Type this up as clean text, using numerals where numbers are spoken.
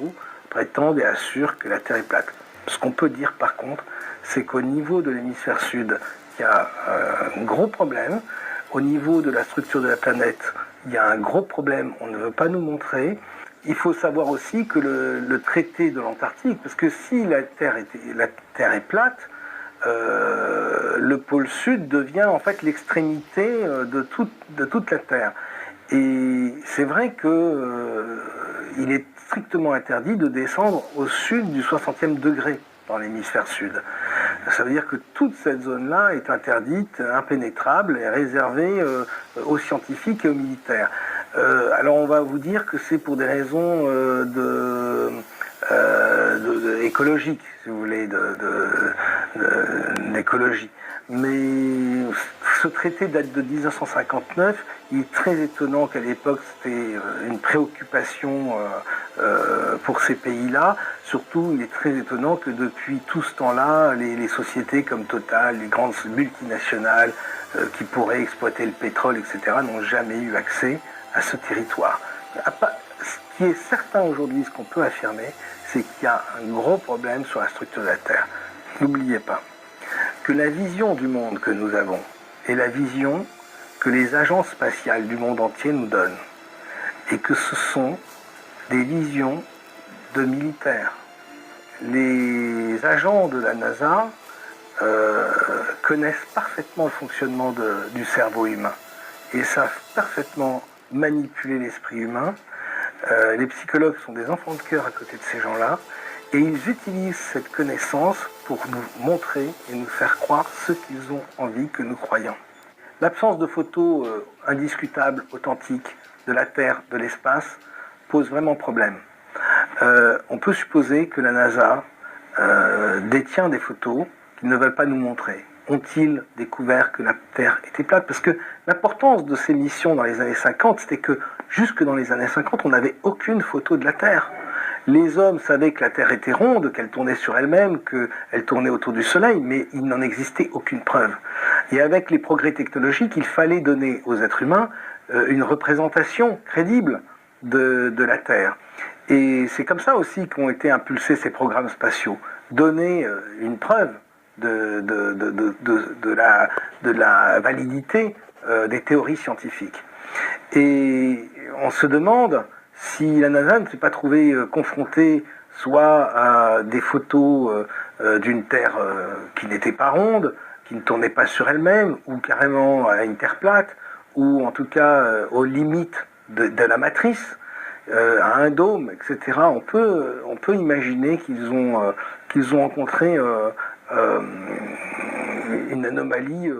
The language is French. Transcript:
nouveau, prétendent et assurent que la Terre est plate. Ce qu'on peut dire par contre, c'est qu'au niveau de l'hémisphère sud, il y a un gros problème. Au niveau de la structure de la planète, il y a un gros problème, on ne veut pas nous montrer. Il faut savoir aussi que le traité de l'Antarctique, parce que si la Terre est plate, le pôle sud devient en fait l'extrémité de toute la Terre. Et c'est vrai qu'il est strictement interdit de descendre au sud du 60e degré dans l'hémisphère sud. Ça veut dire que toute cette zone-là est interdite, impénétrable et réservée aux scientifiques et aux militaires. Alors on va vous dire que c'est pour des raisons écologiques, si vous voulez, d'écologie. Mais ce traité date de 1959. Il est très étonnant qu'à l'époque, c'était une préoccupation pour ces pays-là. Surtout, il est très étonnant que depuis tout ce temps-là, les sociétés comme Total, les grandes multinationales qui pourraient exploiter le pétrole, etc., n'ont jamais eu accès à ce territoire. Ce qui est certain aujourd'hui, ce qu'on peut affirmer, c'est qu'il y a un gros problème sur la structure de la Terre. N'oubliez pas que la vision du monde que nous avons est la vision que les agences spatiales du monde entier nous donnent, et que ce sont des visions de militaires. Les agents de la NASA connaissent parfaitement le fonctionnement du cerveau humain et savent parfaitement manipuler l'esprit humain. Les psychologues sont des enfants de cœur à côté de ces gens-là, et ils utilisent cette connaissance pour nous montrer et nous faire croire ce qu'ils ont envie que nous croyions. L'absence de photos indiscutables, authentiques, de la Terre, de l'espace, pose vraiment problème. On peut supposer que la NASA détient des photos qu'ils ne veulent pas nous montrer. Ont-ils découvert que la Terre était plate? Parce que l'importance de ces missions dans les années 50, c'était que jusque dans les années 50, on n'avait aucune photo de la Terre. Les hommes savaient que la Terre était ronde, qu'elle tournait sur elle-même, qu'elle tournait autour du Soleil, mais il n'en existait aucune preuve. Et avec les progrès technologiques, il fallait donner aux êtres humains une représentation crédible de la Terre. Et c'est comme ça aussi qu'ont été impulsés ces programmes spatiaux. Donner une preuve de la validité des théories scientifiques. Et on se demande si la NASA ne s'est pas trouvée confrontée soit à des photos d'une Terre qui n'était pas ronde, qui ne tournait pas sur elle-même, ou carrément à une Terre plate, ou en tout cas aux limites de la matrice, à un dôme, etc. On peut imaginer qu'ils ont rencontré une anomalie